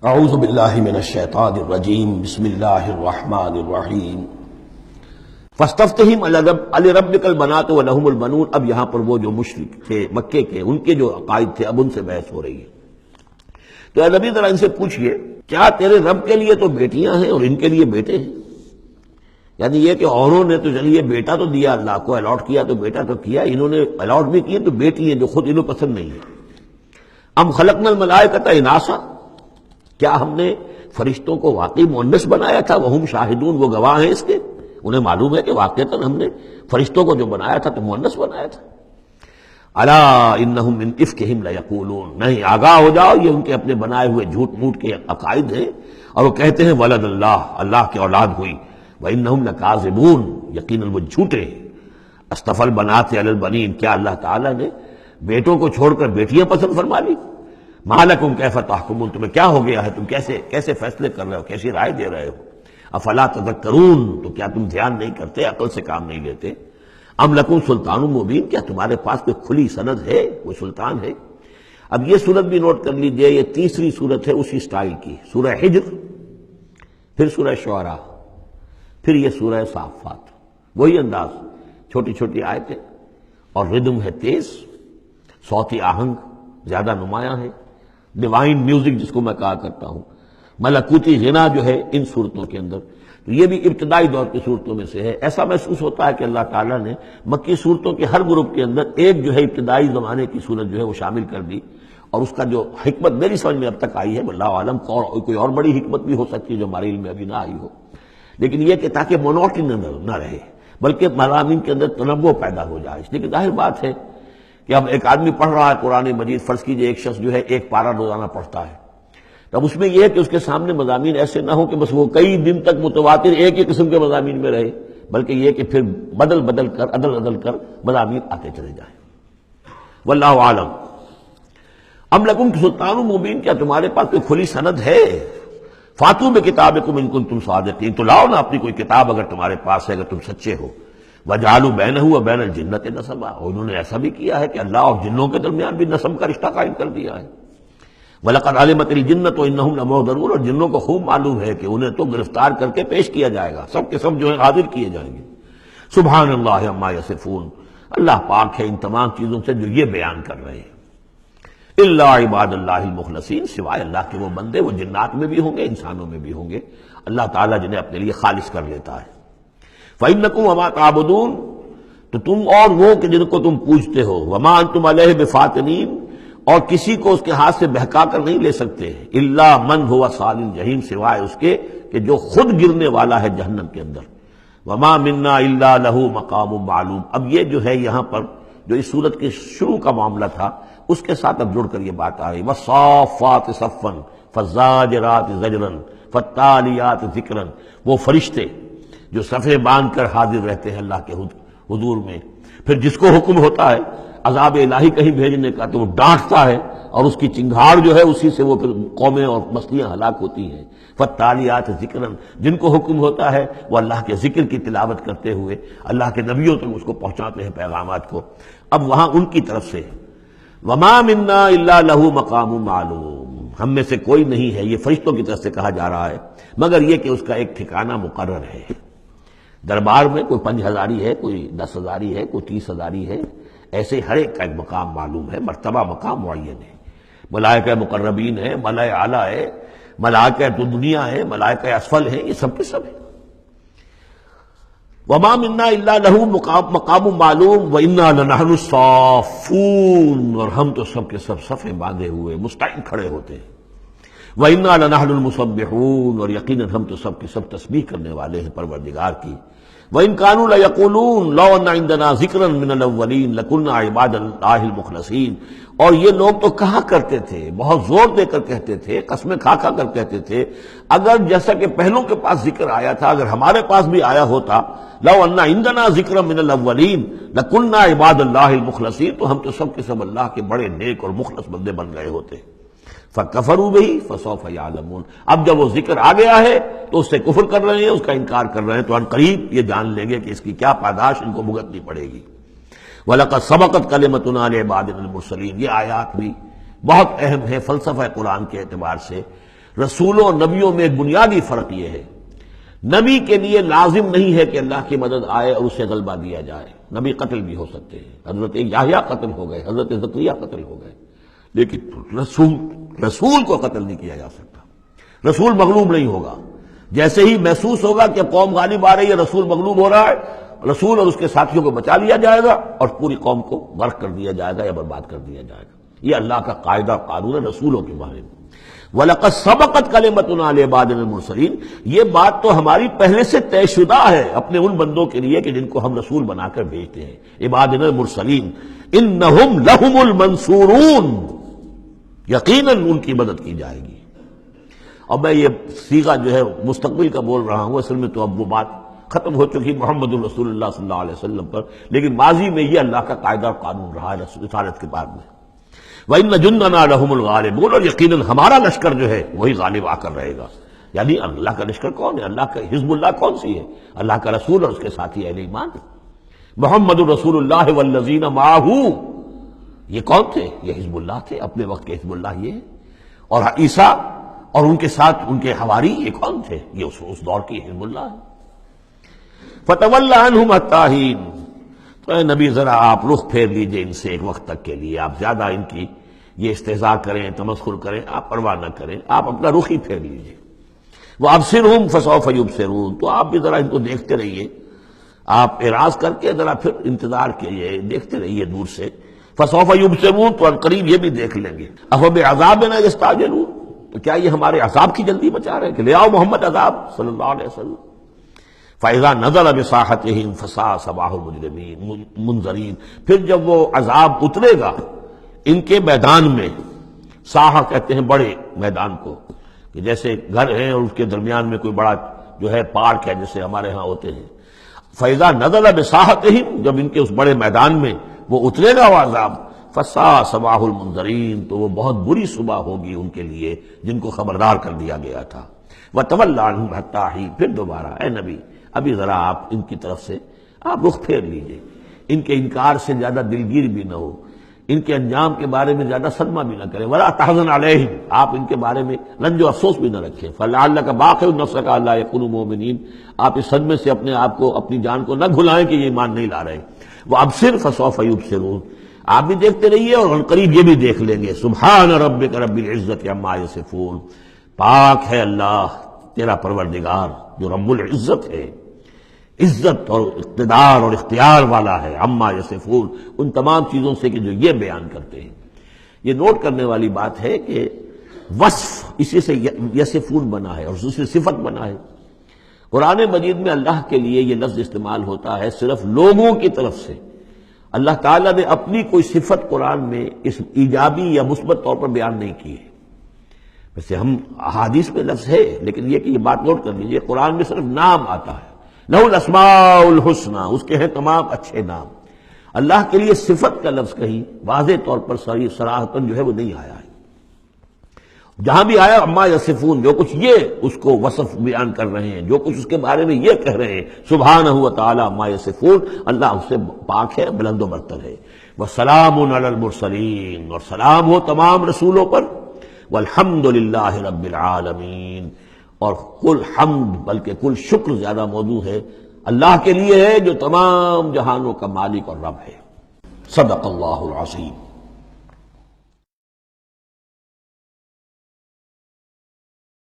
اعوذ باللہ من الشیطان الرجیم بسم اللہ الرحمن الرحیم فاستفتہم لربک البنات ولہم البنون۔ اب یہاں پر وہ جو مشرک تھے مکے کے، ان کے جو عقائد تھے، اب ان سے بحث ہو رہی ہے۔ تو اے نبی ذرا ان سے پوچھئے کیا تیرے رب کے لیے تو بیٹیاں ہیں اور ان کے لیے بیٹے ہیں؟ یعنی یہ کہ اوروں نے تو چلیے بیٹا تو دیا، اللہ کو الاٹ کیا تو بیٹا تو کیا، انہوں نے الاٹ بھی کیے تو بیٹی ہیں جو خود انہوں پسند نہیں ہے۔ ام خلقنا الملائکۃ اناثا، کیا ہم نے فرشتوں کو واقعی مؤنث بنایا تھا؟ وہم شاہدون، وہ گواہ ہیں اس کے، انہیں معلوم ہے کہ واقعتاً ہم نے فرشتوں کو جو بنایا تھا تو مؤنث بنایا تھا۔ الا انہم من افکہم لیقولون، نہیں آگاہ ہو جاؤ، یہ ان کے اپنے بنائے ہوئے جھوٹ موٹ کے عقائد ہیں، اور وہ کہتے ہیں ولد اللہ، اللہ کی اولاد ہوئی، وانہم لکاذبون، یقیناً وہ جھوٹے ہیں۔ اصطفى البنات علی البنین، کیا اللہ تعالیٰ نے بیٹوں کو چھوڑ کر بیٹیاں پسند فرما لی؟ ما لکم کیف تحکمون، تمہیں کیا ہو گیا ہے، تم کیسے فیصلے کر رہے ہو، کیسی رائے دے رہے ہو؟ افلا تذکرون، تو کیا تم دھیان نہیں کرتے، عقل سے کام نہیں لیتے؟ ام لکم سلطان مبین، کیا تمہارے پاس کوئی کھلی سند ہے، کوئی سلطان ہے؟ اب یہ صورت بھی نوٹ کر لیجئے، یہ تیسری صورت ہے اسی سٹائل کی، سورہ حجر، پھر سورہ شعراء، پھر یہ سورہ صافات، وہی انداز، چھوٹی چھوٹی آیتیں، اور ردم ہے تیز، صوتی آہنگ زیادہ نمایاں ہے، ڈیوائن میوزک جس کو میں کہا کرتا ہوں، ملکوتی غنا جو ہے ان صورتوں کے اندر۔ تو یہ بھی ابتدائی دور کی صورتوں میں سے ہے۔ ایسا محسوس ہوتا ہے کہ اللہ تعالیٰ نے مکی صورتوں کے ہر گروپ کے اندر ایک جو ہے ابتدائی زمانے کی صورت جو ہے وہ شامل کر دی، اور اس کا جو حکمت میری سمجھ میں اب تک آئی ہے، واللہ عالم کوئی اور بڑی حکمت بھی ہو سکتی ہے جو ہمارے علم میں ابھی نہ آئی ہو، لیکن یہ کہ تاکہ مونوٹی نہ رہے، بلکہ مضامین کے اندر تنوع پیدا ہو جائے۔ اس لیے کہ ظاہر بات ہے کہ اب ایک آدمی پڑھ رہا ہے قرآن مجید، فرض کیجئے ایک شخص جو ہے ایک پارہ روزانہ پڑھتا ہے، اب اس میں یہ ہے کہ اس کے سامنے مضامین ایسے نہ ہوں کہ بس وہ کئی دن تک متواتر ایک ہی قسم کے مضامین میں رہے، بلکہ یہ کہ پھر بدل کر عدل کر مضامین آتے چلے جائیں۔ واللہ عالم۔ ام لکم سلطان مبین، کیا تمہارے پاس کوئی کھلی سند ہے؟ فاتوا بکتابکم ان کنتم صادقین، تو لاؤ نا اپنی کوئی کتاب اگر تمہارے پاس ہے، اگر تم سچے ہو۔ وجعلوا بینہ وبین الجنۃ نسبا، اور انہوں نے ایسا بھی کیا ہے کہ اللہ اور جنوں کے درمیان بھی نسب کا رشتہ قائم کر دیا ہے۔ وَلَقَدْ عَلِمَتِ الْجِنَّةُ وَإِنَّهُمْ لَمُحْضَرُونَ، اور جنوں کو خوب معلوم ہے کہ انہیں تو گرفتار کر کے پیش کیا جائے گا، سب کے سب جو ہے حاضر کیے جائیں گے۔ سبحان اللہ عما یصفون، اللہ پاک ہے ان تمام چیزوں سے جو یہ بیان کر رہے ہیں۔ الا عباد اللہ المخلصین، سوائے اللہ کے وہ بندے، وہ جنات میں بھی ہوں گے انسانوں میں بھی ہوں گے، اللہ تعالیٰ جنہیں اپنے لیے خالص کر لیتا ہے۔ فَإِنَّكُمْ وَمَا تَعْبُدُونَ، تو تم اور وہ کہ جن کو تم پوجتے ہو، وَمَا أَنْتُمْ عَلَيْهِ بِفَاتِنِينَ، اور کسی کو اس کے ہاتھ سے بہکا کر نہیں لے سکتے، الا من هو صال الجحیم، سوائے اس کے کہ جو خود گرنے والا ہے جہنم کے اندر۔ وما منا الا له مقام معلوم، اب یہ جو ہے یہاں پر جو اس صورت کے شروع کا معاملہ تھا اس کے ساتھ اب جڑ کر یہ بات آ رہی، والصافات صفا فالزاجرات زجرا فالتالیات ذکرا، وہ فرشتے جو صفیں باندھ کر حاضر رہتے ہیں اللہ کے حضور میں، پھر جس کو حکم ہوتا ہے عذاب الہی کہیں بھیجنے کا تو وہ ڈانٹتا ہے، اور اس کی چنگھاڑ جو ہے اسی سے وہ پھر قومیں اور بستیاں ہلاک ہوتی ہیں۔ فالتالیات ذکرا، جن کو حکم ہوتا ہے وہ اللہ کے ذکر کی تلاوت کرتے ہوئے اللہ کے نبیوں تک اس کو پہنچاتے ہیں پیغامات کو۔ اب وہاں ان کی طرف سے وما منا الا له مقام معلوم، ہم میں سے کوئی نہیں ہے، یہ فرشتوں کی طرف سے کہا جا رہا ہے، مگر یہ کہ اس کا ایک ٹھکانہ مقرر ہے۔ دربار میں کوئی 5000 ہے، کوئی 10,000 ہے، کوئی 30,000 ہے، ایسے ہر ایک کا ایک مقام معلوم ہے، مرتبہ مقام معین ہے۔ ملائکہ مقربین ہے، ملائکہ اعلیٰ ہے، ملائکہ تو دنیا ہے، ملائکہ اسفل ہے، یہ سب کے سب ہے۔ وما منا الا له مقام معلوم وانا لنحن الصافون، اور ہم تو سب کے سب صفیں باندھے ہوئے مستعد کھڑے ہوتے ہیں۔ وانا لنحن المسبحون، اور یقیناً ہم تو سب کے سب تسبیح کرنے والے ہیں پروردگار کی۔ وَإِن كَانُوا لَيَقُولُونَ لَوْ أَنَّ عِندَنَا ذِكْرًا مِنَ الْأَوَّلِينَ لَكُنَّا عِبَادَ اللَّهِ الْمُخْلَصِينَ، اور یہ لوگ تو کہا کرتے تھے، بہت زور دے کر کہتے تھے، قسمیں کھا کر کہتے تھے، اگر جیسا کہ پہلوں کے پاس ذکر آیا تھا، اگر ہمارے پاس بھی آیا ہوتا، لَوْ أَنَّ عِندَنَا ذِكْرًا مِنَ الْأَوَّلِينَ لَكُنَّا عِبَادَ اللَّهِ الْمُخْلَصِينَ، تو ہم تو سب کے سب اللہ کے بڑے نیک اور مخلص بندے بن گئے ہوتے۔ فَكَفَرُوا بِهِ فَسَوْفَ يَعْلَمُونَ، اب جب وہ ذکر آ گیا ہے تو اس سے کفر کر رہے ہیں، اس کا انکار کر رہے ہیں، تو ان قریب یہ جان لیں گے کہ اس کی کیا پاداش ان کو بھگتنی پڑے گی۔ وَلَقَدْ سَبَقَتْ كَلِمَتُنَا لِعِبَادِنَا الْمُرْسَلِينَ، یہ آیات بھی بہت اہم ہے فلسفہ قرآن کے اعتبار سے، رسولوں اور نبیوں میں ایک بنیادی فرق یہ ہے، نبی کے لیے لازم نہیں ہے کہ اللہ کی مدد آئے اور اسے غلبہ دیا جائے، نبی قتل بھی ہو سکتے ہیں، حضرت یحییٰ قتل ہو گئے، حضرت زکریا قتل ہو گئے، لیکن رسول کو قتل نہیں کیا جا سکتا، رسول مغلوب نہیں ہوگا۔ جیسے ہی محسوس ہوگا کہ قوم غالب آ رہی ہے، رسول مغلوب ہو رہا ہے، رسول اور اس کے ساتھیوں کو بچا لیا جائے گا اور پوری قوم کو غرق کر دیا جائے گا یا برباد کر دیا جائے گا۔ یہ اللہ کا قاعدہ قانون ہے رسولوں کے بارے میں۔ وَلَقَدْ سَبَقَتْ كَلِمَتُنَا لِعِبَادِنَا الْمُرْسَلِينَ، یہ بات تو ہماری پہلے سے طے شدہ ہے اپنے ان بندوں کے لیے کہ جن کو ہم رسول بنا کر بھیجتے ہیں، عبادنا المرسلین، انہم لہم المنصورون، یقیناً ان کی مدد کی جائے گی۔ اور میں یہ صیغہ جو ہے مستقبل کا بول رہا ہوں، اصل میں تو اب وہ بات ختم ہو چکی محمد الرسول اللہ صلی اللہ علیہ وسلم پر، لیکن ماضی میں یہ اللہ کا قاعدہ اور قانون رہا ہے رسالت کے بعد میں۔ وَإِنَّ جُنْدَنَا لَهُمُ الْغَالِبُونَ، اور یقیناً ہمارا لشکر جو ہے وہی غالب آ کر رہے گا۔ یعنی اللہ کا لشکر کون ہے؟ اللہ کا حزب اللہ کون سی ہے؟ اللہ کا رسول اور اس کے ساتھی اہل ایمان۔ محمد الرسول اللہ والذین معہ، یہ کون تھے؟ یہ حزب اللہ تھے، اپنے وقت کے حزب اللہ یہ ہے۔ اور عیسیٰ اور ان کے ساتھ ان کے حواری یہ کون تھے؟ یہ اس دور کی حزب اللہ ہے۔ فَتَوَلَّ عَنْهُمْ حَتَّىٰ حِينٍ، تو اے نبی ذرا آپ رخ پھیر لیجئے ان سے ایک وقت تک کے لیے، آپ زیادہ ان کی یہ استہزاء کریں، تمسخر کریں، آپ پرواہ نہ کریں، آپ اپنا رخ ہی پھیر لیجئے۔ وَأَبْصِرْهُمْ فَسَوْفَ يُبْصِرُونَ، تو آپ بھی ذرا ان کو دیکھتے رہیے، آپ اعراض کر کے ذرا پھر انتظار کیجئے، دیکھتے رہیے دور سے۔ فَسَوْفَ يُبْصِرُونَ، تو قریب یہ بھی دیکھ لیں گے۔ أَفَبِعَذَابِنَا يَسْتَعْجِلُونَ، تو کیا یہ ہمارے عذاب کی جلدی مچا رہے ہیں کہ لے آؤ محمد عذاب صلی اللہ علیہ وسلم۔ فَإِذَا نَزَلَ بِسَاحَتِهِمْ فَسَاءَ صَبَاحُ الْمُجْرِمِينَ منذرین، پھر جب وہ عذاب اترے گا ان کے میدان میں، ساحہ کہتے ہیں بڑے میدان کو، کہ جیسے گھر ہیں اور اس کے درمیان میں کوئی بڑا جو ہے پارک ہے جیسے ہمارے ہاں ہوتے ہیں۔ فَإِذَا نَزَلَ بِسَاحَتِهِمْ، جب ان کے اس بڑے میدان میں وہ اترے گا وہ عذاب، فَسَاءَ صَبَاحُ الْمُنذَرِينَ، تو وہ بہت بری صبح ہوگی ان کے لیے جن کو خبردار کر دیا گیا تھا۔ وَتَوَلَّ عَنْهُمْ حَتَّىٰ حِينٍ، پھر دوبارہ اے نبی ابھی ذرا آپ ان کی طرف سے آپ رخ پھیر لیجئے، ان کے انکار سے زیادہ دلگیر بھی نہ ہو، ان کے انجام کے بارے میں زیادہ صدمہ بھی نہ کریں۔ وَلَا تَحْزَنْ عَلَيْهِمْ، آپ ان کے بارے میں رنج و افسوس بھی نہ رکھیں۔ فَلَعَلَّكَ بَاخِعٌ نَفْسَكَ أَلَّا يَكُونُوا مُؤْمِنِينَ، آپ اس صدمے سے اپنے آپ کو، اپنی جان کو نہ بھلائیں کہ یہ ایمان نہیں لا رہے۔ وَأَبْصِرْ فَسَوْفَ يُبْصِرُونَ، آپ بھی دیکھتے رہیے اور ان قریب یہ بھی دیکھ لیں گے۔ سبحان ربک رب العزت عما یصفون، پاک ہے اللہ تیرا پروردگار جو رب العزت ہے، عزت اور اقتدار اور اختیار والا ہے، عما یصفون، ان تمام چیزوں سے کہ جو یہ بیان کرتے ہیں۔ یہ نوٹ کرنے والی بات ہے کہ وصف اسی سے یصفون بنا ہے اور دوسری صفت بنا ہے۔ قرآن مجید میں اللہ کے لیے یہ لفظ استعمال ہوتا ہے صرف لوگوں کی طرف سے۔ اللہ تعالیٰ نے اپنی کوئی صفت قرآن میں اس ایجابی یا مثبت طور پر بیان نہیں کی ہے۔ ویسے ہم احادیث میں لفظ ہے، لیکن یہ کہ یہ بات نوٹ کر لیجیے، قرآن میں صرف نام آتا ہے، لہ الاسماء الحسنی، اس کے ہیں تمام اچھے نام۔ اللہ کے لیے صفت کا لفظ کہیں واضح طور پر صراحتاً جو ہے وہ نہیں آیا ہے۔ جہاں بھی آیا عما یصفون، جو کچھ یہ اس کو وصف بیان کر رہے ہیں، جو کچھ اس کے بارے میں یہ کہہ رہے ہیں، سبحانہ و تعالی عما یصفون، اللہ اس سے پاک ہے، بلند و برتر ہے۔ وسلام علی المرسلین، اور سلام ہو تمام رسولوں پر، والحمد للہ رب العالمین، اور کل حمد بلکہ کل شکر زیادہ موضوع ہے اللہ کے لیے ہے جو تمام جہانوں کا مالک اور رب ہے۔ صدق اللہ العظیم۔